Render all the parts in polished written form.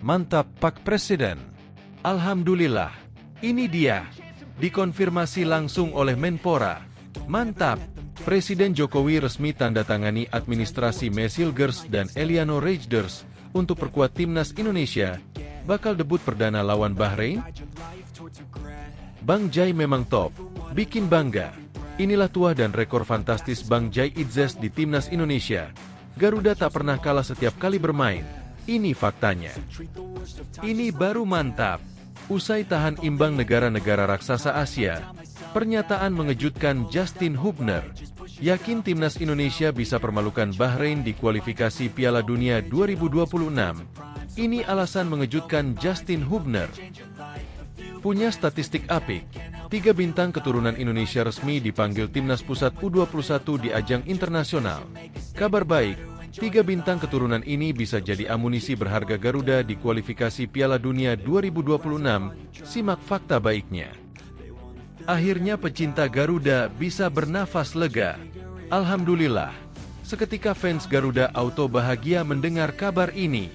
Mantap Pak Presiden. Alhamdulillah. Ini dia. Dikonfirmasi langsung oleh Menpora. Mantap. Presiden Jokowi resmi tanda tangani administrasi Mesilgers dan Eliano Rejders untuk perkuat timnas Indonesia. Bakal debut perdana lawan Bahrain? Bang Jai memang top. Bikin bangga. Inilah tuah dan rekor fantastis Bang Jai Idzes di timnas Indonesia. Garuda tak pernah kalah setiap kali bermain. Ini faktanya. Ini baru mantap. Usai tahan imbang negara-negara raksasa Asia, pernyataan mengejutkan Justin Hubner. Yakin timnas Indonesia bisa permalukan Bahrain di kualifikasi Piala Dunia 2026. Ini alasan mengejutkan Justin Hubner. Punya statistik apik, 3 bintang keturunan Indonesia resmi dipanggil timnas pusat U21 di ajang internasional. Kabar baik, 3 bintang keturunan ini bisa jadi amunisi berharga Garuda di kualifikasi Piala Dunia 2026. Simak fakta baiknya. Akhirnya pecinta Garuda bisa bernafas lega. Alhamdulillah. Seketika fans Garuda Auto bahagia mendengar kabar ini.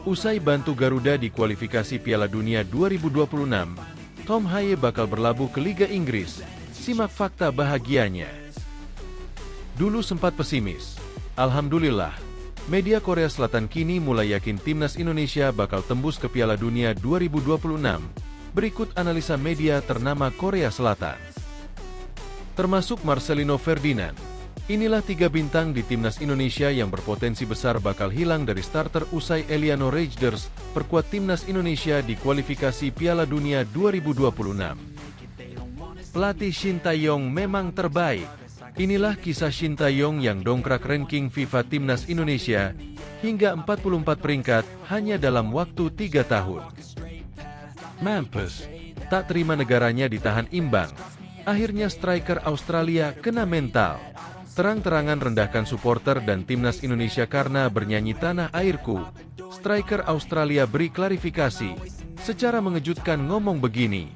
Usai bantu Garuda di kualifikasi Piala Dunia 2026, Tom Haye bakal berlabuh ke Liga Inggris. Simak fakta bahagianya. Dulu sempat pesimis. Alhamdulillah, media Korea Selatan kini mulai yakin timnas Indonesia bakal tembus ke Piala Dunia 2026. Berikut analisa media ternama Korea Selatan. Termasuk Marcelino Ferdinand. Inilah 3 bintang di timnas Indonesia yang berpotensi besar bakal hilang dari starter usai Eliano Rejders perkuat timnas Indonesia di kualifikasi Piala Dunia 2026. Pelatih Shin Tae-yong memang terbaik. Inilah kisah Shin Tae-yong yang dongkrak ranking FIFA Timnas Indonesia hingga 44 peringkat hanya dalam waktu 3 tahun. Mampus, tak terima negaranya ditahan imbang. Akhirnya striker Australia kena mental. Terang-terangan rendahkan supporter dan Timnas Indonesia karena bernyanyi tanah airku. Striker Australia beri klarifikasi. Secara mengejutkan ngomong begini.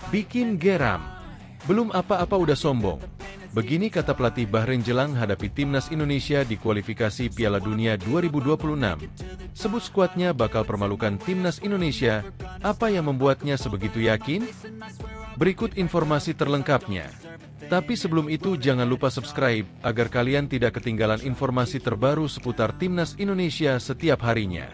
Bikin geram. Belum apa-apa udah sombong. Begini kata pelatih Bahrain jelang hadapi timnas Indonesia di kualifikasi Piala Dunia 2026. Sebut skuadnya bakal permalukan timnas Indonesia. Apa yang membuatnya sebegitu yakin? Berikut informasi terlengkapnya. Tapi sebelum itu jangan lupa subscribe agar kalian tidak ketinggalan informasi terbaru seputar timnas Indonesia setiap harinya.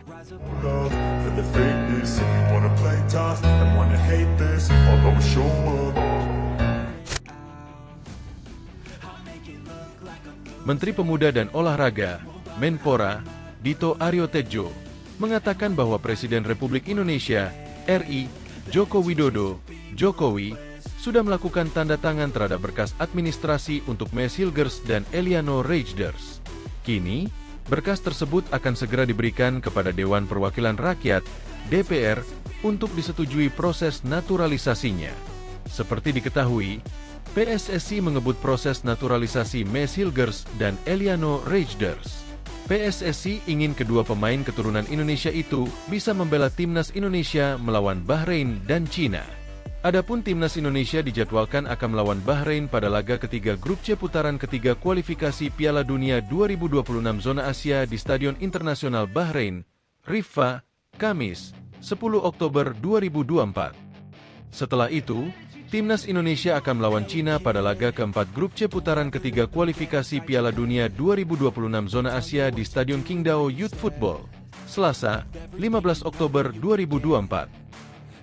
Menteri Pemuda dan Olahraga, Menpora, Dito Aryo Tejo, mengatakan bahwa Presiden Republik Indonesia, RI, Joko Widodo, Jokowi, sudah melakukan tanda tangan terhadap berkas administrasi untuk Mesilgers dan Eliano Rejders. Kini, berkas tersebut akan segera diberikan kepada Dewan Perwakilan Rakyat, DPR, untuk disetujui proses naturalisasinya. Seperti diketahui, PSSI mengebut proses naturalisasi Mesilgers dan Eliano Rejders. PSSI ingin kedua pemain keturunan Indonesia itu bisa membela timnas Indonesia melawan Bahrain dan Cina. Adapun timnas Indonesia dijadwalkan akan melawan Bahrain pada laga ketiga grup C putaran ketiga kualifikasi Piala Dunia 2026 zona Asia di Stadion Internasional Bahrain, Riffa, Kamis, 10 Oktober 2024. Setelah itu, timnas Indonesia akan melawan Cina pada laga keempat grup C putaran ketiga kualifikasi Piala Dunia 2026 zona Asia di Stadion Qingdao Youth Football, Selasa, 15 Oktober 2024.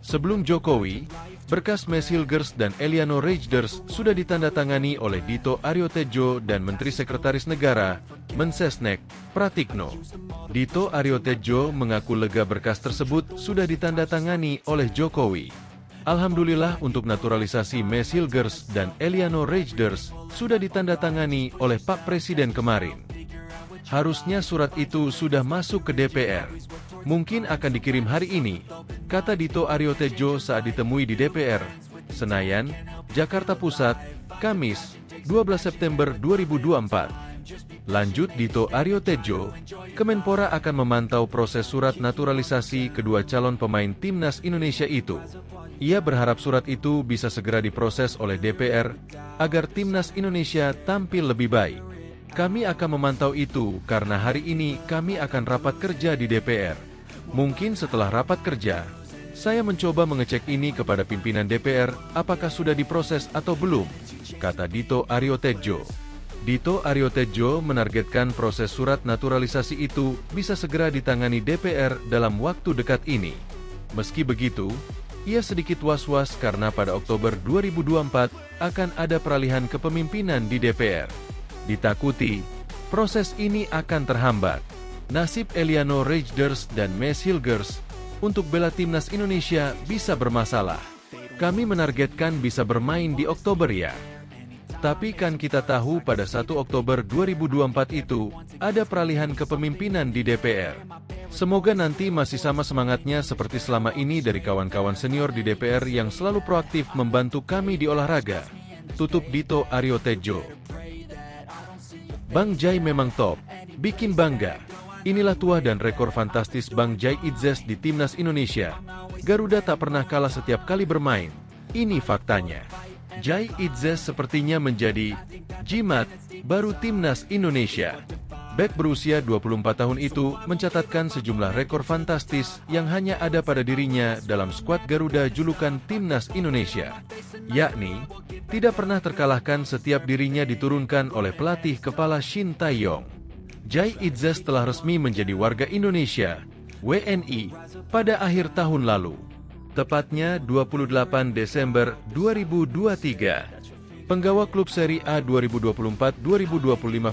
Sebelum Jokowi, berkas Mesilgers dan Eliano Rejders sudah ditandatangani oleh Dito Aryo Tejo dan Menteri Sekretaris Negara, Mensesnek, Pratikno. Dito Aryo Tejo mengaku lega berkas tersebut sudah ditandatangani oleh Jokowi. Alhamdulillah untuk naturalisasi Mesilgers dan Eliano Rejders sudah ditandatangani oleh Pak Presiden kemarin. Harusnya surat itu sudah masuk ke DPR. Mungkin akan dikirim hari ini, kata Dito Aryo Tejo saat ditemui di DPR, Senayan, Jakarta Pusat, Kamis, 12 September 2024. Lanjut Dito Aryo Tejo, Kemenpora akan memantau proses surat naturalisasi kedua calon pemain timnas Indonesia itu. Ia berharap surat itu bisa segera diproses oleh DPR, agar timnas Indonesia tampil lebih baik. Kami akan memantau itu karena hari ini kami akan rapat kerja di DPR. Mungkin setelah rapat kerja, saya mencoba mengecek ini kepada pimpinan DPR apakah sudah diproses atau belum, kata Dito Aryo Tejo. Dito Aryo Tejo menargetkan proses surat naturalisasi itu bisa segera ditangani DPR dalam waktu dekat ini. Meski begitu, ia sedikit was-was karena pada Oktober 2024 akan ada peralihan kepemimpinan di DPR. Ditakuti, proses ini akan terhambat. Nasib Eliano Rejders dan Mes Hilgers untuk bela timnas Indonesia bisa bermasalah. Kami menargetkan bisa bermain di Oktober ya. Tapi kan kita tahu pada 1 Oktober 2024 itu ada peralihan kepemimpinan di DPR. Semoga nanti masih sama semangatnya seperti selama ini dari kawan-kawan senior di DPR yang selalu proaktif membantu kami di olahraga. Tutup Dito Aryo Tejo. Bang Jai memang top, bikin bangga. Inilah tuah dan rekor fantastis Bang Jai Idzes di timnas Indonesia. Garuda tak pernah kalah setiap kali bermain. Ini faktanya. Jai Idzes sepertinya menjadi jimat baru timnas Indonesia. Bek berusia 24 tahun itu mencatatkan sejumlah rekor fantastis yang hanya ada pada dirinya dalam skuad Garuda julukan Timnas Indonesia. Yakni, tidak pernah terkalahkan setiap dirinya diturunkan oleh pelatih kepala Shin Tae-yong. Jai Idzes telah resmi menjadi warga Indonesia, WNI, pada akhir tahun lalu. Tepatnya 28 Desember 2023. Penggawa klub Serie A 2024-2025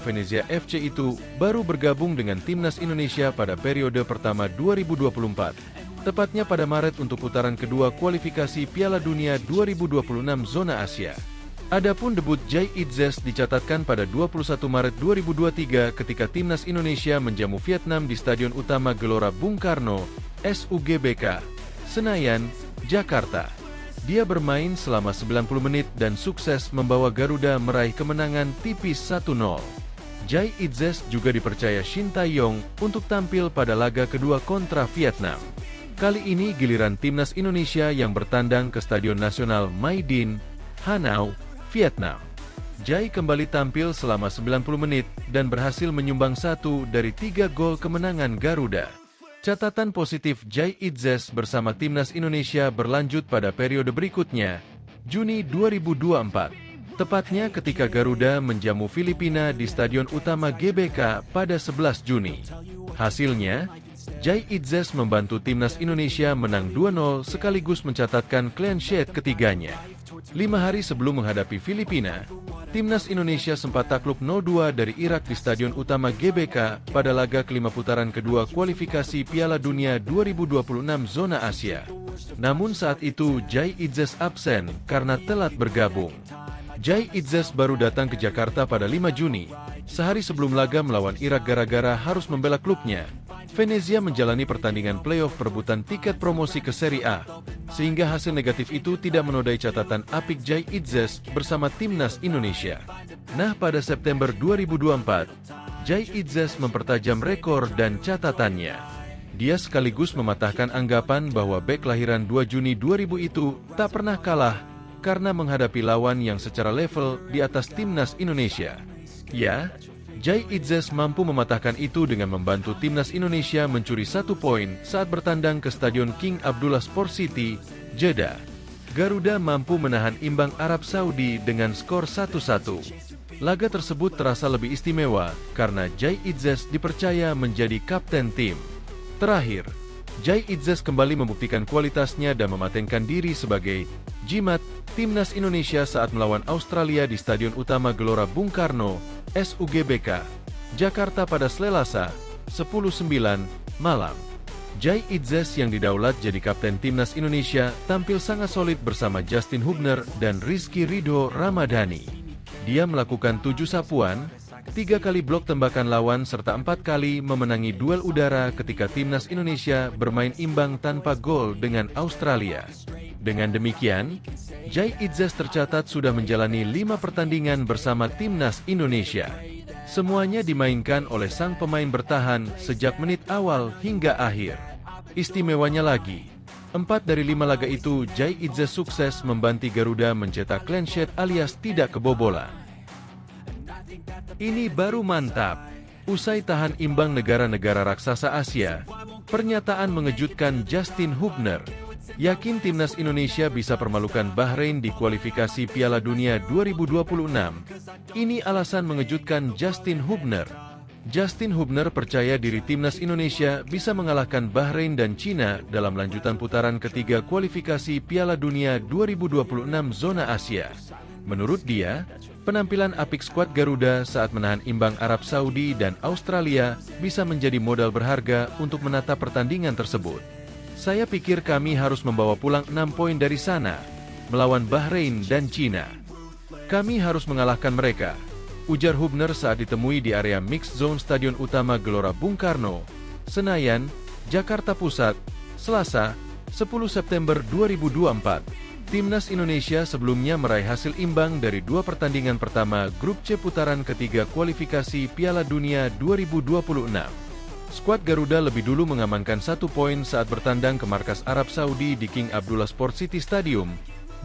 Venezia FC itu baru bergabung dengan timnas Indonesia pada periode pertama 2024, tepatnya pada Maret untuk putaran kedua kualifikasi Piala Dunia 2026 zona Asia. Adapun debut Jai Idzes dicatatkan pada 21 Maret 2023 ketika timnas Indonesia menjamu Vietnam di Stadion Utama Gelora Bung Karno, SUGBK, Senayan, Jakarta. Dia bermain selama 90 menit dan sukses membawa Garuda meraih kemenangan tipis 1-0. Jai Idzes juga dipercaya Shin Tae-yong untuk tampil pada laga kedua kontra Vietnam. Kali ini giliran timnas Indonesia yang bertandang ke Stadion Nasional Mai Dinh, Hanau, Vietnam. Jai kembali tampil selama 90 menit dan berhasil menyumbang 1 dari 3 gol kemenangan Garuda. Catatan positif Jai Idzes bersama timnas Indonesia berlanjut pada periode berikutnya, Juni 2024. Tepatnya ketika Garuda menjamu Filipina di Stadion Utama GBK pada 11 Juni. Hasilnya, Jai Idzes membantu timnas Indonesia menang 2-0 sekaligus mencatatkan clean sheet ketiganya. 5 hari sebelum menghadapi Filipina, timnas Indonesia sempat takluk 0-2 dari Irak di Stadion Utama GBK pada laga kelima putaran kedua kualifikasi Piala Dunia 2026 zona Asia. Namun saat itu Jai Idzes absen karena telat bergabung. Jai Idzes baru datang ke Jakarta pada 5 Juni, sehari sebelum laga melawan Irak gara-gara harus membela klubnya. Venezia menjalani pertandingan playoff perebutan tiket promosi ke Serie A, sehingga hasil negatif itu tidak menodai catatan apik Jai Idzes bersama timnas Indonesia. Nah, pada September 2024, Jai Idzes mempertajam rekor dan catatannya. Dia sekaligus mematahkan anggapan bahwa bek kelahiran 2 Juni 2000 itu tak pernah kalah karena menghadapi lawan yang secara level di atas timnas Indonesia. Ya, Jai Idzes mampu mematahkan itu dengan membantu timnas Indonesia mencuri 1 poin saat bertandang ke Stadion King Abdullah Sport City, Jeddah. Garuda mampu menahan imbang Arab Saudi dengan skor 1-1. Laga tersebut terasa lebih istimewa karena Jai Idzes dipercaya menjadi kapten tim. Terakhir, Jai Idzes kembali membuktikan kualitasnya dan mematenkan diri sebagai jimat timnas Indonesia saat melawan Australia di Stadion Utama Gelora Bung Karno, SUGBK, Jakarta pada Selasa, 10.09 malam. Jai Idzes yang didaulat jadi kapten timnas Indonesia tampil sangat solid bersama Justin Hubner dan Rizky Ridho Ramadhani. Dia melakukan 7 sapuan, 3 kali blok tembakan lawan serta 4 kali memenangi duel udara ketika timnas Indonesia bermain imbang tanpa gol dengan Australia. Dengan demikian, Jai Idzes tercatat sudah menjalani 5 pertandingan bersama timnas Indonesia. Semuanya dimainkan oleh sang pemain bertahan sejak menit awal hingga akhir. Istimewanya lagi, 4 dari 5 laga itu Jai Idzes sukses membantu Garuda mencetak clean sheet alias tidak kebobolan. Ini baru mantap. Usai tahan imbang negara-negara raksasa Asia, Pernyataan mengejutkan Justin Hubner. Yakin timnas Indonesia bisa permalukan Bahrain di kualifikasi Piala Dunia 2026? Ini alasan mengejutkan Justin Hubner. Justin Hubner percaya diri timnas Indonesia bisa mengalahkan Bahrain dan Cina dalam lanjutan putaran ketiga kualifikasi Piala Dunia 2026 zona Asia. Menurut dia, penampilan apik skuad Garuda saat menahan imbang Arab Saudi dan Australia bisa menjadi modal berharga untuk menata pertandingan tersebut. Saya pikir kami harus membawa pulang 6 poin dari sana, melawan Bahrain dan Cina. Kami harus mengalahkan mereka, ujar Hubner saat ditemui di area Mixed Zone Stadion Utama Gelora Bung Karno, Senayan, Jakarta Pusat, Selasa, 10 September 2024. Timnas Indonesia sebelumnya meraih hasil imbang dari 2 pertandingan pertama Grup C putaran ketiga kualifikasi Piala Dunia 2026. Skuad Garuda lebih dulu mengamankan 1 poin saat bertandang ke markas Arab Saudi di King Abdullah Sport City Stadium,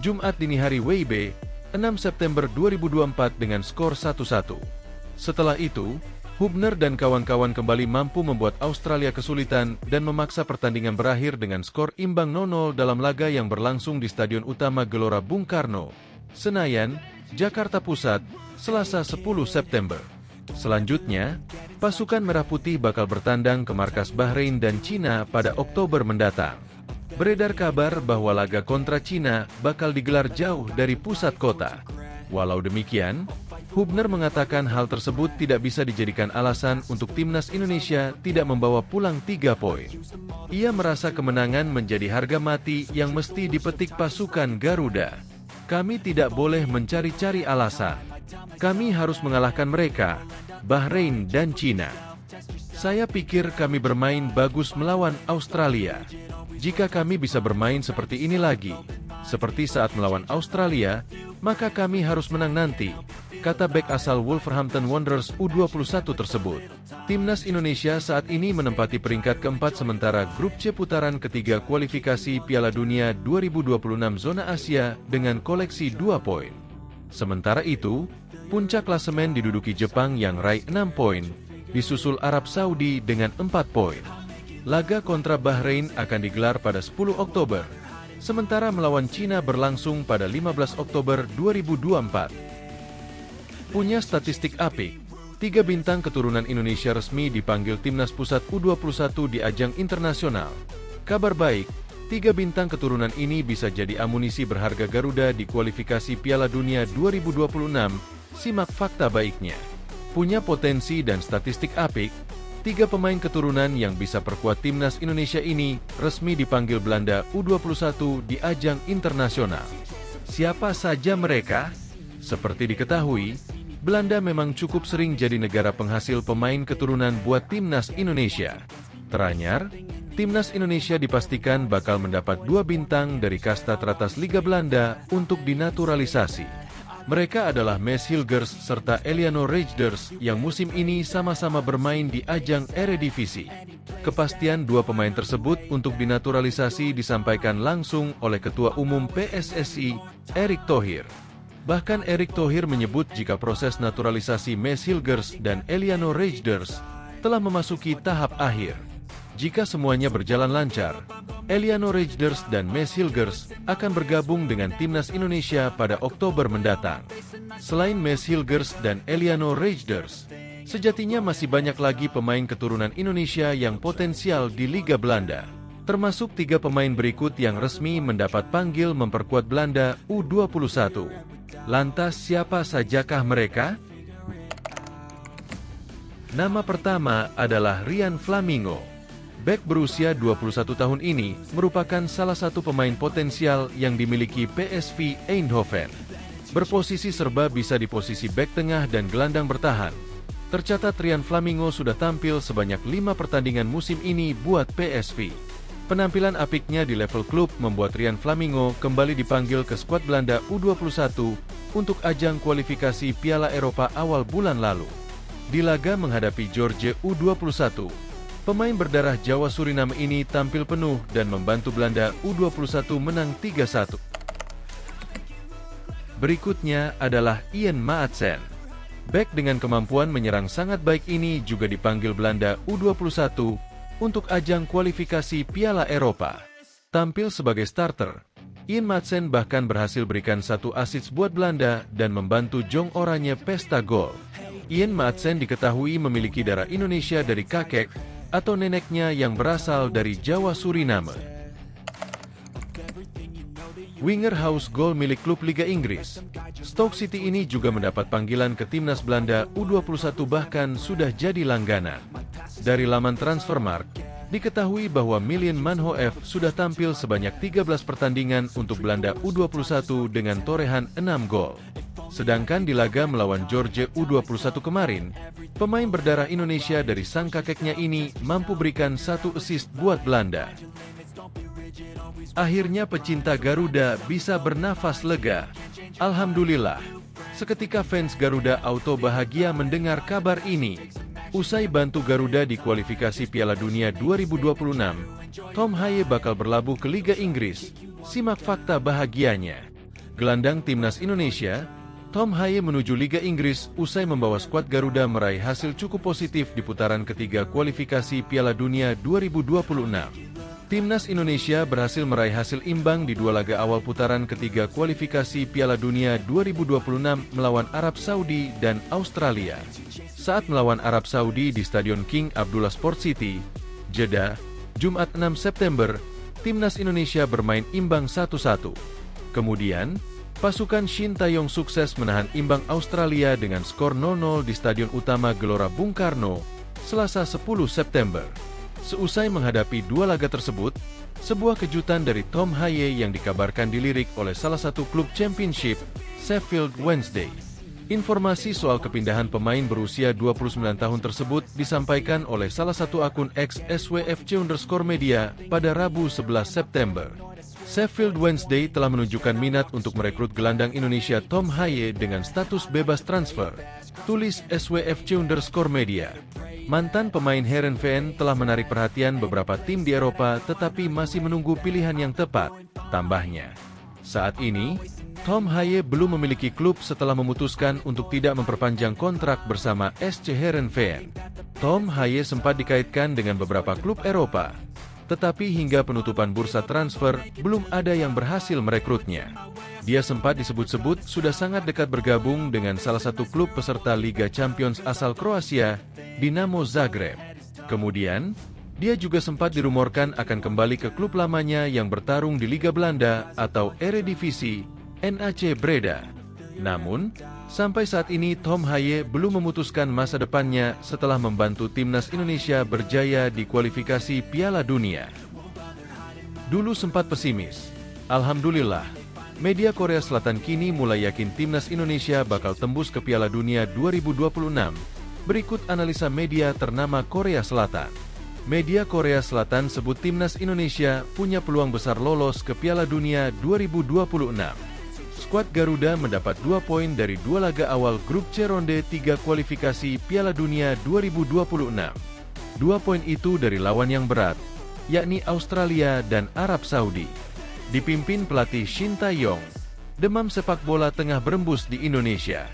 Jumat dini hari WIB, 6 September 2024 dengan skor 1-1. Setelah itu, Hubner dan kawan-kawan kembali mampu membuat Australia kesulitan dan memaksa pertandingan berakhir dengan skor imbang 0-0 dalam laga yang berlangsung di Stadion Utama Gelora Bung Karno, Senayan, Jakarta Pusat, Selasa 10 September. Selanjutnya, pasukan Merah Putih bakal bertandang ke markas Bahrain dan Cina pada Oktober mendatang. Beredar kabar bahwa laga kontra Cina bakal digelar jauh dari pusat kota. Walau demikian, Hubner mengatakan hal tersebut tidak bisa dijadikan alasan untuk timnas Indonesia tidak membawa pulang 3 poin. Ia merasa kemenangan menjadi harga mati yang mesti dipetik pasukan Garuda. Kami tidak boleh mencari-cari alasan. Kami harus mengalahkan mereka, Bahrain dan Cina. Saya pikir kami bermain bagus melawan Australia. Jika kami bisa bermain seperti ini lagi, seperti saat melawan Australia, maka kami harus menang nanti, kata bek asal Wolverhampton Wanderers U21 tersebut. Timnas Indonesia saat ini menempati peringkat keempat sementara Grup C putaran ketiga kualifikasi Piala Dunia 2026 zona Asia dengan koleksi 2 poin. Sementara itu, puncak klasemen diduduki Jepang yang raih 6 poin, disusul Arab Saudi dengan 4 poin. Laga kontra Bahrain akan digelar pada 10 Oktober, sementara melawan Cina berlangsung pada 15 Oktober 2024. Punya statistik apik, 3 bintang keturunan Indonesia resmi dipanggil Timnas Pusat U21 di ajang internasional. Kabar baik, 3 bintang keturunan ini bisa jadi amunisi berharga Garuda di kualifikasi Piala Dunia 2026, simak fakta baiknya. Punya potensi dan statistik apik, 3 pemain keturunan yang bisa perkuat timnas Indonesia ini resmi dipanggil Belanda U21 di ajang internasional. Siapa saja mereka? Seperti diketahui, Belanda memang cukup sering jadi negara penghasil pemain keturunan buat timnas Indonesia. Teranyar, timnas Indonesia dipastikan bakal mendapat 2 bintang dari kasta teratas Liga Belanda untuk dinaturalisasi. Mereka adalah Maes Hilgers serta Eliano Rejders yang musim ini sama-sama bermain di ajang Eredivisie. Kepastian 2 pemain tersebut untuk dinaturalisasi disampaikan langsung oleh Ketua Umum PSSI, Erick Thohir. Bahkan Erick Thohir menyebut jika proses naturalisasi Maes Hilgers dan Eliano Rejders telah memasuki tahap akhir. Jika semuanya berjalan lancar, Eliano Rejders dan Maes Hilgers akan bergabung dengan timnas Indonesia pada Oktober mendatang. Selain Maes Hilgers dan Eliano Rejders, sejatinya masih banyak lagi pemain keturunan Indonesia yang potensial di Liga Belanda, termasuk 3 pemain berikut yang resmi mendapat panggil memperkuat Belanda U21. Lantas siapa sajakah mereka? Nama pertama adalah Ryan Flamingo. Bek berusia 21 tahun ini merupakan salah satu pemain potensial yang dimiliki PSV Eindhoven. Berposisi serba bisa di posisi bek tengah dan gelandang bertahan. Tercatat Ryan Flamingo sudah tampil sebanyak 5 pertandingan musim ini buat PSV. Penampilan apiknya di level klub membuat Ryan Flamingo kembali dipanggil ke skuad Belanda U21 untuk ajang kualifikasi Piala Eropa awal bulan lalu. Di laga menghadapi Georgia U21, pemain berdarah Jawa Suriname ini tampil penuh dan membantu Belanda U21 menang 3-1. Berikutnya adalah Ian Maatsen. Bek dengan kemampuan menyerang sangat baik ini juga dipanggil Belanda U21 untuk ajang kualifikasi Piala Eropa. Tampil sebagai starter, Ian Maatsen bahkan berhasil berikan 1 assist buat Belanda dan membantu Jong Oranje pesta gol. Ian Maatsen diketahui memiliki darah Indonesia dari kakek atau neneknya yang berasal dari Jawa Suriname. Winger house gol milik klub Liga Inggris, Stoke City ini juga mendapat panggilan ke timnas Belanda U21 bahkan sudah jadi langganan. Dari laman Transfermarkt, diketahui bahwa Milan Manhoef sudah tampil sebanyak 13 pertandingan untuk Belanda U21 dengan torehan 6 gol. Sedangkan di laga melawan Georgia U21 kemarin, pemain berdarah Indonesia dari sang kakeknya ini mampu berikan 1 assist buat Belanda. Akhirnya pecinta Garuda bisa bernafas lega. Alhamdulillah. Seketika fans Garuda Auto bahagia mendengar kabar ini. Usai bantu Garuda di kualifikasi Piala Dunia 2026, Tom Haye bakal berlabuh ke Liga Inggris. Simak fakta bahagianya. Gelandang timnas Indonesia, Tom Haye menuju Liga Inggris usai membawa skuad Garuda meraih hasil cukup positif di putaran ketiga kualifikasi Piala Dunia 2026. Timnas Indonesia berhasil meraih hasil imbang di 2 laga awal putaran ketiga kualifikasi Piala Dunia 2026 melawan Arab Saudi dan Australia. Saat melawan Arab Saudi di Stadion King Abdullah Sport City, Jeddah, Jumat 6 September, Timnas Indonesia bermain imbang 1-1. Kemudian, pasukan Shin Tae-yong sukses menahan imbang Australia dengan skor 0-0 di Stadion Utama Gelora Bung Karno, Selasa 10 September. Seusai menghadapi 2 laga tersebut, sebuah kejutan dari Tom Haye yang dikabarkan dilirik oleh salah satu klub Championship, Sheffield Wednesday. Informasi soal kepindahan pemain berusia 29 tahun tersebut disampaikan oleh salah satu akun @swfc_media pada Rabu 11 September. Sheffield Wednesday telah menunjukkan minat untuk merekrut gelandang Indonesia Tom Haye dengan status bebas transfer, tulis swfc_media. Mantan pemain Heerenveen telah menarik perhatian beberapa tim di Eropa tetapi masih menunggu pilihan yang tepat, tambahnya. Saat ini, Tom Haye belum memiliki klub setelah memutuskan untuk tidak memperpanjang kontrak bersama SC Heerenveen. Tom Haye sempat dikaitkan dengan beberapa klub Eropa, tetapi hingga penutupan bursa transfer, belum ada yang berhasil merekrutnya. Dia sempat disebut-sebut sudah sangat dekat bergabung dengan salah satu klub peserta Liga Champions asal Kroasia, Dinamo Zagreb. Kemudian, dia juga sempat dirumorkan akan kembali ke klub lamanya yang bertarung di Liga Belanda atau Eredivisie, NAC Breda. Namun, sampai saat ini Tom Haye belum memutuskan masa depannya setelah membantu timnas Indonesia berjaya di kualifikasi Piala Dunia. Dulu sempat pesimis. Alhamdulillah, media Korea Selatan kini mulai yakin timnas Indonesia bakal tembus ke Piala Dunia 2026. Berikut analisa media ternama Korea Selatan. Media Korea Selatan sebut timnas Indonesia punya peluang besar lolos ke Piala Dunia 2026. Skuad Garuda mendapat 2 poin dari 2 laga awal grup C ronde 3 kualifikasi Piala Dunia 2026. 2 poin itu dari lawan yang berat, yakni Australia dan Arab Saudi. Dipimpin pelatih Shin Tae-yong, demam sepak bola tengah berembus di Indonesia.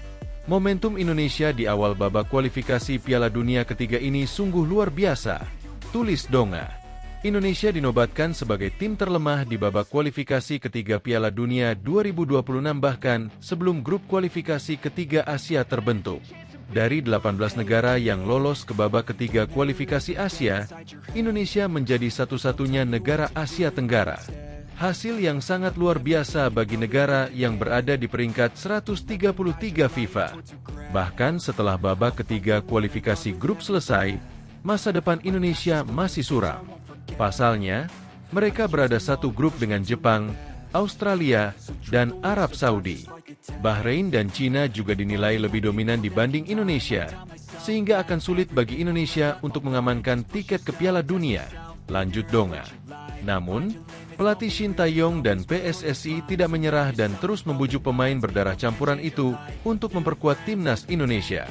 Momentum Indonesia di awal babak kualifikasi Piala Dunia ketiga ini sungguh luar biasa, tulis Donga. Indonesia dinobatkan sebagai tim terlemah di babak kualifikasi ketiga Piala Dunia 2026 bahkan sebelum grup kualifikasi ketiga Asia terbentuk. Dari 18 negara yang lolos ke babak ketiga kualifikasi Asia, Indonesia menjadi satu-satunya negara Asia Tenggara. Hasil yang sangat luar biasa bagi negara yang berada di peringkat 133 FIFA. Bahkan setelah babak ketiga kualifikasi grup selesai, masa depan Indonesia masih suram. Pasalnya, mereka berada satu grup dengan Jepang, Australia, dan Arab Saudi. Bahrain dan Cina juga dinilai lebih dominan dibanding Indonesia, sehingga akan sulit bagi Indonesia untuk mengamankan tiket ke Piala Dunia, lanjut Donga. Namun, pelatih Shin Tae-yong dan PSSI tidak menyerah dan terus membujuk pemain berdarah campuran itu untuk memperkuat timnas Indonesia.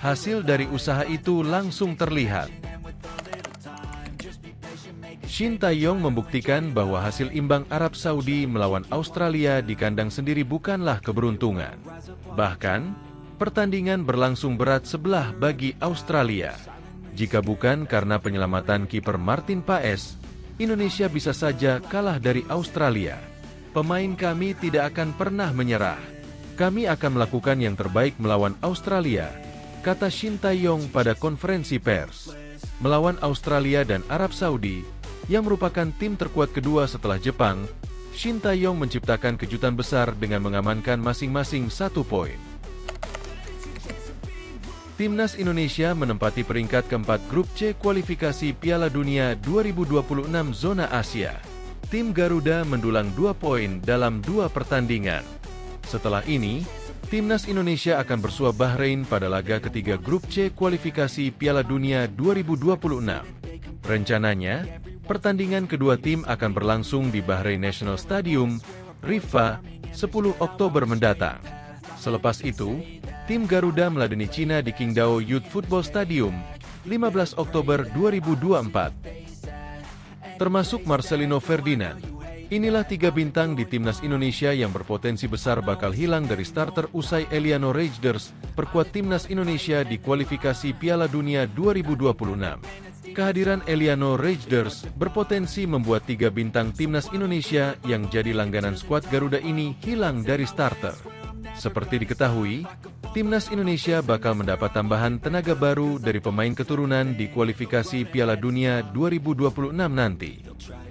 Hasil dari usaha itu langsung terlihat. Shin Tae-yong membuktikan bahwa hasil imbang Arab Saudi melawan Australia di kandang sendiri bukanlah keberuntungan. Bahkan, pertandingan berlangsung berat sebelah bagi Australia. Jika bukan karena penyelamatan kiper Martin Paes, Indonesia bisa saja kalah dari Australia. Pemain kami tidak akan pernah menyerah. Kami akan melakukan yang terbaik melawan Australia, kata Shin Tae-yong pada konferensi pers. Melawan Australia dan Arab Saudi, yang merupakan tim terkuat kedua setelah Jepang, Shin Tae-yong menciptakan kejutan besar dengan mengamankan masing-masing 1 poin. Timnas Indonesia menempati peringkat keempat grup C kualifikasi Piala Dunia 2026 zona Asia. Tim Garuda mendulang 2 poin dalam 2 pertandingan. Setelah ini, Timnas Indonesia akan bersua Bahrain pada laga ketiga grup C kualifikasi Piala Dunia 2026. Rencananya, pertandingan kedua tim akan berlangsung di Bahrain National Stadium, Riffa, 10 Oktober mendatang. Selepas itu, tim Garuda meladeni Cina di Qingdao Youth Football Stadium, 15 Oktober 2024. Termasuk Marcelino Ferdinand. Inilah 3 bintang di Timnas Indonesia yang berpotensi besar bakal hilang dari starter usai Eliano Rejders perkuat Timnas Indonesia di kualifikasi Piala Dunia 2026. Kehadiran Eliano Rejders berpotensi membuat 3 bintang Timnas Indonesia yang jadi langganan skuad Garuda ini hilang dari starter. Seperti diketahui, Timnas Indonesia bakal mendapat tambahan tenaga baru dari pemain keturunan di kualifikasi Piala Dunia 2026 nanti.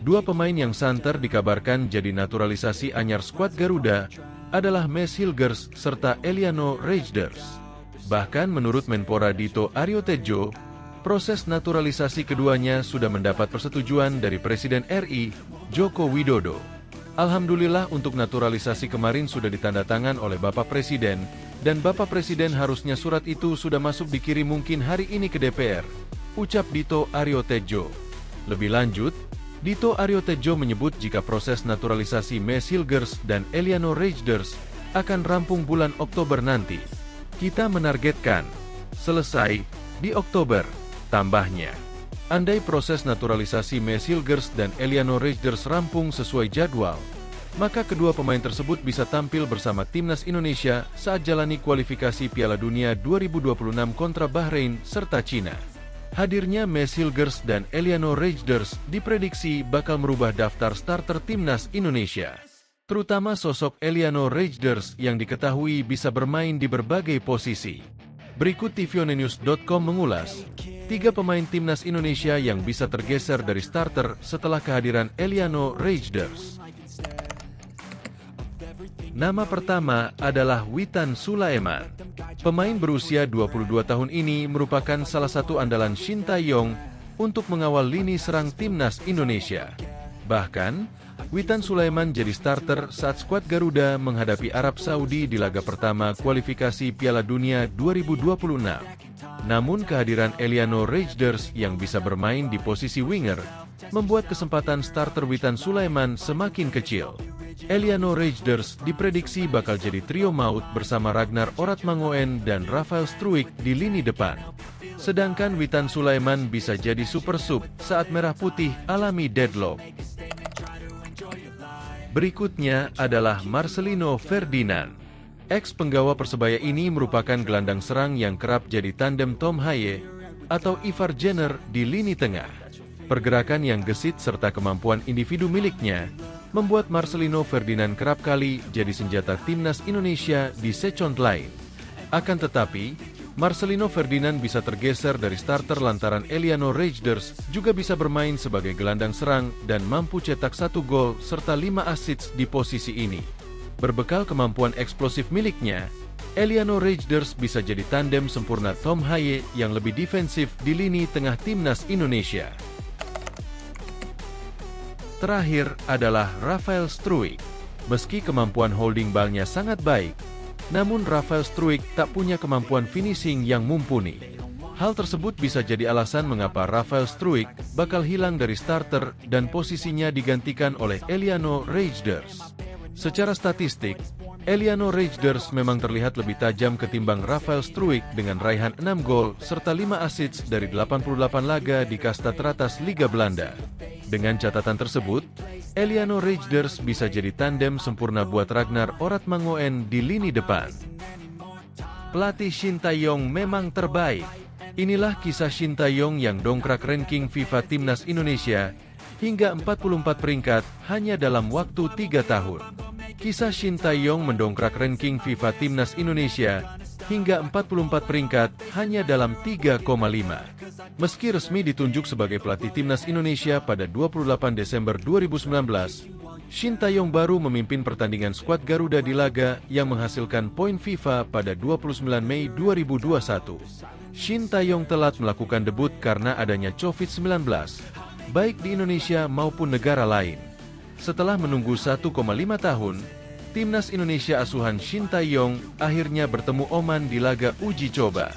2 pemain yang santer dikabarkan jadi naturalisasi anyar skuad Garuda adalah Mes Hilgers serta Eliano Rejders. Bahkan menurut Menpora Dito Aryo Tejo, proses naturalisasi keduanya sudah mendapat persetujuan dari Presiden RI, Joko Widodo. Alhamdulillah untuk naturalisasi kemarin sudah ditandatangan oleh Bapak Presiden, dan Bapak Presiden harusnya surat itu sudah masuk dikirim mungkin hari ini ke DPR, ucap Dito Aryo Tejo. Lebih lanjut, Dito Aryo Tejo menyebut jika proses naturalisasi Mes Hilgers dan Eliano Rejders akan rampung bulan Oktober nanti. Kita menargetkan selesai di Oktober. Tambahnya, andai proses naturalisasi Mes Hilgers dan Eliano Rejders rampung sesuai jadwal, maka kedua pemain tersebut bisa tampil bersama Timnas Indonesia saat jalani kualifikasi Piala Dunia 2026 kontra Bahrain serta Cina. Hadirnya Mes Hilgers dan Eliano Rejders diprediksi bakal merubah daftar starter Timnas Indonesia. Terutama sosok Eliano Rejders yang diketahui bisa bermain di berbagai posisi. Berikut tvonnews.com mengulas 3 pemain Timnas Indonesia yang bisa tergeser dari starter setelah kehadiran Eliano Rejders. Nama pertama adalah Witan Sulaiman. Pemain berusia 22 tahun ini merupakan salah satu andalan Shin Tae-yong untuk mengawal lini serang Timnas Indonesia. Bahkan, Witan Sulaiman jadi starter saat skuad Garuda menghadapi Arab Saudi di laga pertama kualifikasi Piala Dunia 2026. Namun kehadiran Eliano Rejders yang bisa bermain di posisi winger membuat kesempatan starter Witan Sulaiman semakin kecil. Eliano Rejders diprediksi bakal jadi trio maut bersama Ragnar Oratmangoen dan Rafael Struijk di lini depan. Sedangkan Witan Sulaiman bisa jadi super sub saat Merah Putih alami deadlock. Berikutnya adalah Marcelino Ferdinand. Ex-penggawa Persebaya ini merupakan gelandang serang yang kerap jadi tandem Tom Haye atau Ivar Jenner di lini tengah. Pergerakan yang gesit serta kemampuan individu miliknya membuat Marcelino Ferdinand kerap kali jadi senjata Timnas Indonesia di second line. Akan tetapi, Marcelino Ferdinand bisa tergeser dari starter lantaran Eliano Rejders juga bisa bermain sebagai gelandang serang dan mampu cetak 1 gol serta 5 assist di posisi ini. Berbekal kemampuan eksplosif miliknya, Eliano Rejders bisa jadi tandem sempurna Tom Haye yang lebih defensif di lini tengah Timnas Indonesia. Terakhir adalah Rafael Struijk. Meski kemampuan holding balnya sangat baik, namun Rafael Struijk tak punya kemampuan finishing yang mumpuni. Hal tersebut bisa jadi alasan mengapa Rafael Struijk bakal hilang dari starter dan posisinya digantikan oleh Eliano Rejders. Secara statistik, Eliano Rejders memang terlihat lebih tajam ketimbang Rafael Struijk dengan raihan 6 gol serta 5 assist dari 88 laga di kasta teratas Liga Belanda. Dengan catatan tersebut, Eliano Rejders bisa jadi tandem sempurna buat Ragnar Oratmangoen di lini depan. Pelatih Shin Tae-yong memang terbaik. Inilah kisah Shin Tae-yong yang dongkrak ranking FIFA Timnas Indonesia hingga 44 peringkat hanya dalam waktu 3 tahun. Kisah Shin Tae-yong mendongkrak ranking FIFA Timnas Indonesia hingga 44 peringkat hanya dalam 3,5. Meski resmi ditunjuk sebagai pelatih Timnas Indonesia pada 28 Desember 2019, Shin Tae-yong baru memimpin pertandingan skuad Garuda di laga yang menghasilkan poin FIFA pada 29 Mei 2021. Shin Tae-yong telat melakukan debut karena adanya COVID-19, baik di Indonesia maupun negara lain. Setelah menunggu 1,5 tahun, Timnas Indonesia asuhan Shin Tae-yong akhirnya bertemu Oman di laga uji coba.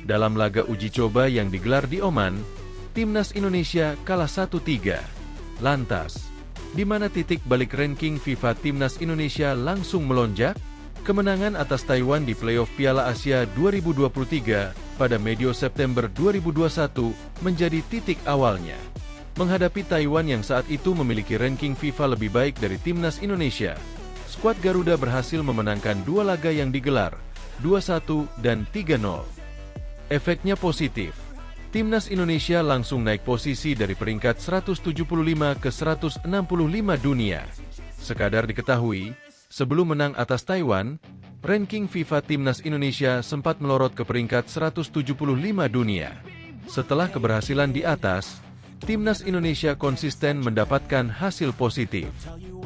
Dalam laga uji coba yang digelar di Oman, Timnas Indonesia kalah 1-3. Lantas, di mana titik balik ranking FIFA Timnas Indonesia langsung melonjak? Kemenangan atas Taiwan di playoff Piala Asia 2023 pada medio September 2021 menjadi titik awalnya. Menghadapi Taiwan yang saat itu memiliki ranking FIFA lebih baik dari Timnas Indonesia, skuad Garuda berhasil memenangkan 2 laga yang digelar, 2-1 dan 3-0. Efeknya positif. Timnas Indonesia langsung naik posisi dari peringkat 175 ke 165 dunia. Sekadar diketahui, sebelum menang atas Taiwan, ranking FIFA Timnas Indonesia sempat melorot ke peringkat 175 dunia. Setelah keberhasilan di atas, Timnas Indonesia konsisten mendapatkan hasil positif.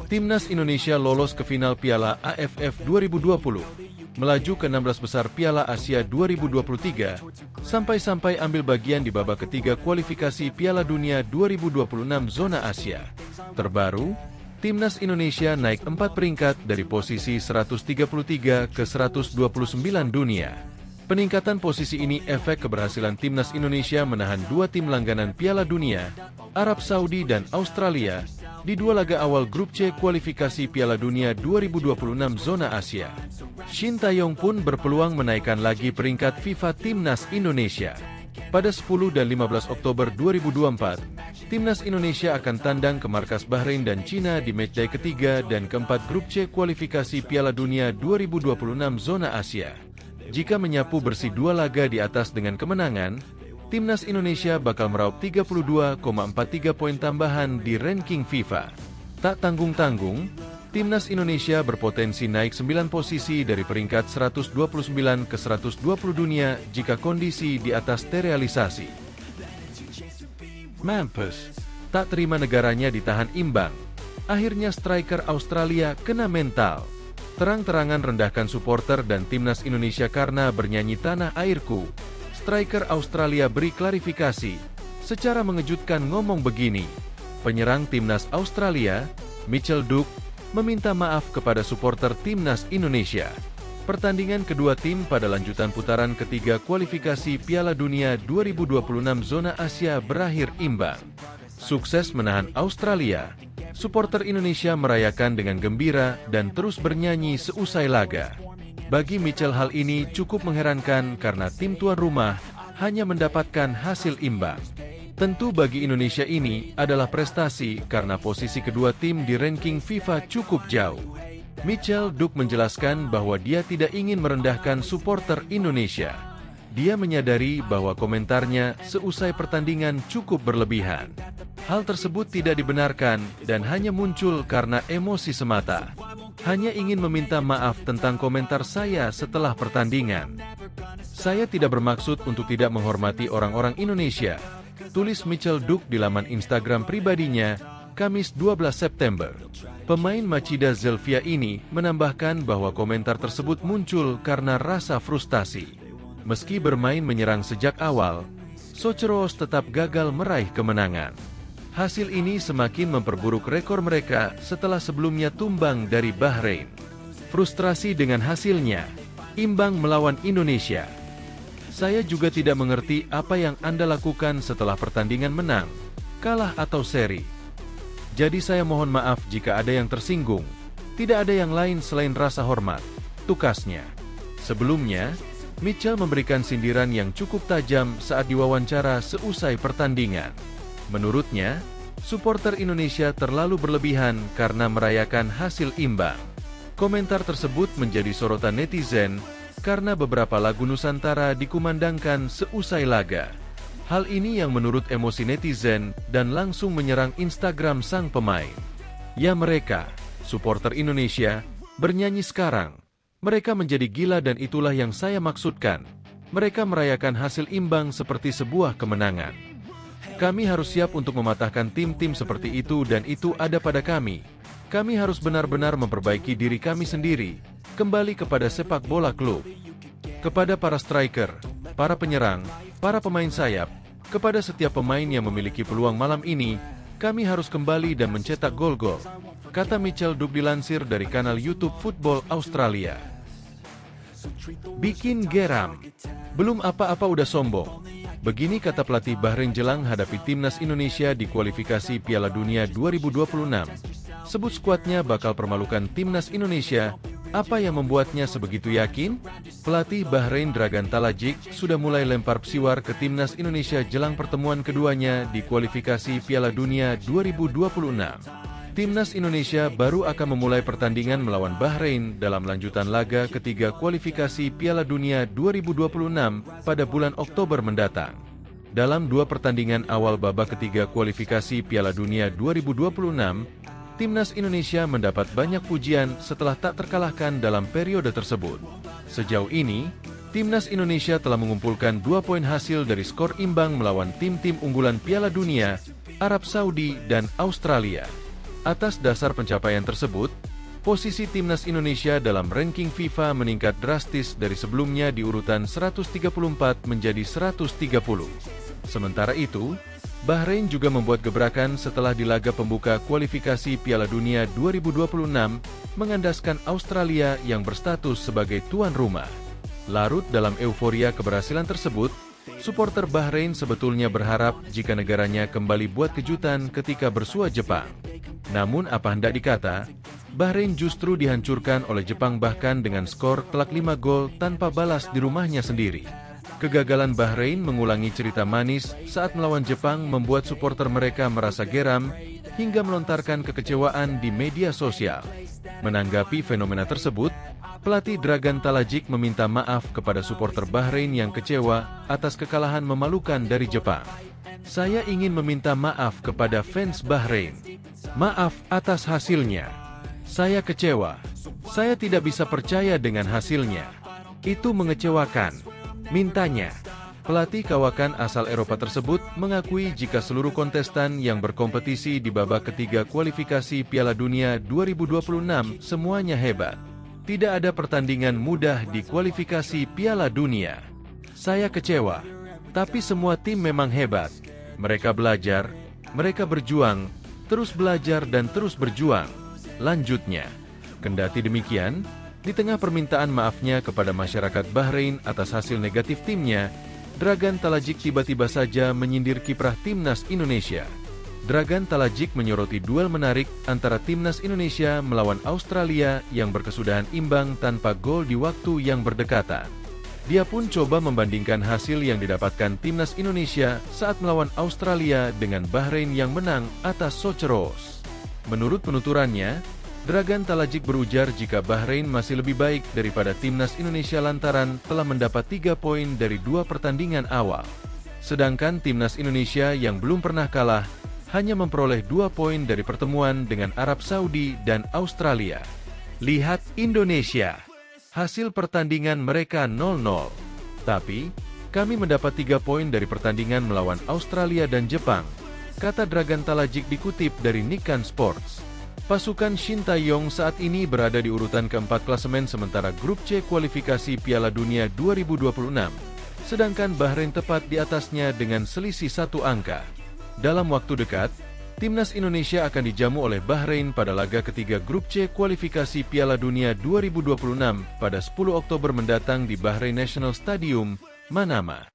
Timnas Indonesia lolos ke final Piala AFF 2020, melaju ke 16 besar Piala Asia 2023, sampai-sampai ambil bagian di babak ketiga kualifikasi Piala Dunia 2026 zona Asia. Terbaru, Timnas Indonesia naik 4 peringkat dari posisi 133 ke 129 dunia. Peningkatan posisi ini efek keberhasilan Timnas Indonesia menahan 2 tim langganan Piala Dunia, Arab Saudi dan Australia, di 2 laga awal grup C kualifikasi Piala Dunia 2026 zona Asia. Shin Tae-yong pun berpeluang menaikkan lagi peringkat FIFA Timnas Indonesia. Pada 10 dan 15 Oktober 2024, Timnas Indonesia akan tandang ke markas Bahrain dan Cina di matchday ketiga dan keempat grup C kualifikasi Piala Dunia 2026 zona Asia. Jika menyapu bersih 2 laga di atas dengan kemenangan, Timnas Indonesia bakal meraup 32,43 poin tambahan di ranking FIFA. Tak tanggung-tanggung, Timnas Indonesia berpotensi naik 9 posisi dari peringkat 129 ke 120 dunia jika kondisi di atas terrealisasi. Mampus, tak terima negaranya ditahan imbang. Akhirnya striker Australia kena mental. Terang-terangan rendahkan supporter dan Timnas Indonesia karena bernyanyi tanah airku. Striker Australia beri klarifikasi. Secara mengejutkan ngomong begini. Penyerang Timnas Australia, Mitchell Duke, meminta maaf kepada supporter Timnas Indonesia. Pertandingan kedua tim pada lanjutan putaran ketiga kualifikasi Piala Dunia 2026 zona Asia berakhir imbang. Sukses menahan Australia, supporter Indonesia merayakan dengan gembira dan terus bernyanyi seusai laga. Bagi Mitchell hal ini cukup mengherankan karena tim tuan rumah hanya mendapatkan hasil imbang. Tentu bagi Indonesia ini adalah prestasi karena posisi kedua tim di ranking FIFA cukup jauh. Mitchell Duke menjelaskan bahwa dia tidak ingin merendahkan supporter Indonesia. Dia menyadari bahwa komentarnya seusai pertandingan cukup berlebihan. Hal tersebut tidak dibenarkan dan hanya muncul karena emosi semata. Hanya ingin meminta maaf tentang komentar saya setelah pertandingan. Saya tidak bermaksud untuk tidak menghormati orang-orang Indonesia, tulis Mitchell Duke di laman Instagram pribadinya, Kamis 12 September. Pemain Machida Zelvia ini menambahkan bahwa komentar tersebut muncul karena rasa frustasi. Meski bermain menyerang sejak awal, Socheros tetap gagal meraih kemenangan. Hasil ini semakin memperburuk rekor mereka setelah sebelumnya tumbang dari Bahrain. Frustrasi dengan hasilnya, imbang melawan Indonesia. Saya juga tidak mengerti apa yang Anda lakukan setelah pertandingan menang, kalah atau seri. Jadi saya mohon maaf jika ada yang tersinggung. Tidak ada yang lain selain rasa hormat, tukasnya. Sebelumnya, Mitchell memberikan sindiran yang cukup tajam saat diwawancara seusai pertandingan. Menurutnya, supporter Indonesia terlalu berlebihan karena merayakan hasil imbang. Komentar tersebut menjadi sorotan netizen karena beberapa lagu Nusantara dikumandangkan seusai laga. Hal ini yang menurut emosi netizen dan langsung menyerang Instagram sang pemain. Ya mereka, supporter Indonesia, bernyanyi sekarang. Mereka menjadi gila dan itulah yang saya maksudkan. Mereka merayakan hasil imbang seperti sebuah kemenangan. Kami harus siap untuk mematahkan tim-tim seperti itu dan itu ada pada kami. Kami harus benar-benar memperbaiki diri kami sendiri, kembali kepada sepak bola klub. Kepada para striker, para penyerang, para pemain sayap, kepada setiap pemain yang memiliki peluang malam ini, kami harus kembali dan mencetak gol-gol, kata Mitchell Duke dilansir dari kanal YouTube Football Australia. Bikin geram. Belum apa-apa udah sombong. Begini kata pelatih Bahrain jelang hadapi timnas Indonesia di kualifikasi Piala Dunia 2026. Sebut skuadnya bakal permalukan timnas Indonesia. Apa yang membuatnya sebegitu yakin? Pelatih Bahrain Dragan Talajic sudah mulai lempar psiwar ke timnas Indonesia jelang pertemuan keduanya di kualifikasi Piala Dunia 2026. Timnas Indonesia baru akan memulai pertandingan melawan Bahrain dalam lanjutan laga ketiga kualifikasi Piala Dunia 2026 pada bulan Oktober mendatang. Dalam dua pertandingan awal babak ketiga kualifikasi Piala Dunia 2026, Timnas Indonesia mendapat banyak pujian setelah tak terkalahkan dalam periode tersebut. Sejauh ini, Timnas Indonesia telah mengumpulkan 2 poin hasil dari skor imbang melawan tim-tim unggulan Piala Dunia, Arab Saudi, dan Australia. Atas dasar pencapaian tersebut, posisi Timnas Indonesia dalam ranking FIFA meningkat drastis dari sebelumnya di urutan 134 menjadi 130. Sementara itu, Bahrain juga membuat gebrakan setelah di laga pembuka kualifikasi Piala Dunia 2026 mengandaskan Australia yang berstatus sebagai tuan rumah. Larut dalam euforia keberhasilan tersebut, supporter Bahrain sebetulnya berharap jika negaranya kembali buat kejutan ketika bersua Jepang. Namun apa hendak dikata, Bahrain justru dihancurkan oleh Jepang bahkan dengan skor telak 5 gol tanpa balas di rumahnya sendiri. Kegagalan Bahrain mengulangi cerita manis saat melawan Jepang membuat supporter mereka merasa geram hingga melontarkan kekecewaan di media sosial. Menanggapi fenomena tersebut, pelatih Dragan Talajic meminta maaf kepada supporter Bahrain yang kecewa atas kekalahan memalukan dari Jepang. Saya ingin meminta maaf kepada fans Bahrain. Maaf atas hasilnya. Saya kecewa. Saya tidak bisa percaya dengan hasilnya. Itu mengecewakan. Mintanya. Pelatih kawakan asal Eropa tersebut mengakui jika seluruh kontestan yang berkompetisi di babak ketiga kualifikasi Piala Dunia 2026 semuanya hebat. Tidak ada pertandingan mudah di kualifikasi Piala Dunia. Saya kecewa. Tapi semua tim memang hebat. Mereka belajar, mereka berjuang, terus belajar dan terus berjuang. Lanjutnya, kendati demikian, di tengah permintaan maafnya kepada masyarakat Bahrain atas hasil negatif timnya, Dragan Talajic tiba-tiba saja menyindir kiprah timnas Indonesia. Dragan Talajic menyoroti duel menarik antara timnas Indonesia melawan Australia yang berkesudahan imbang tanpa gol di waktu yang berdekatan. Dia pun coba membandingkan hasil yang didapatkan timnas Indonesia saat melawan Australia dengan Bahrain yang menang atas Soceros. Menurut penuturannya, Dragan Talajic berujar jika Bahrain masih lebih baik daripada timnas Indonesia lantaran telah mendapat 3 poin dari 2 pertandingan awal. Sedangkan timnas Indonesia yang belum pernah kalah hanya memperoleh 2 poin dari pertemuan dengan Arab Saudi dan Australia. Lihat Indonesia. Hasil pertandingan mereka 0-0. Tapi, kami mendapat 3 poin dari pertandingan melawan Australia dan Jepang, kata Dragan Talajic dikutip dari Nikkan Sports. Pasukan Shin Tae-yong saat ini berada di urutan keempat klasemen sementara grup C kualifikasi Piala Dunia 2026, sedangkan Bahrain tepat di atasnya dengan selisih 1 angka. Dalam waktu dekat, Timnas Indonesia akan dijamu oleh Bahrain pada laga ketiga grup C kualifikasi Piala Dunia 2026 pada 10 Oktober mendatang di Bahrain National Stadium, Manama.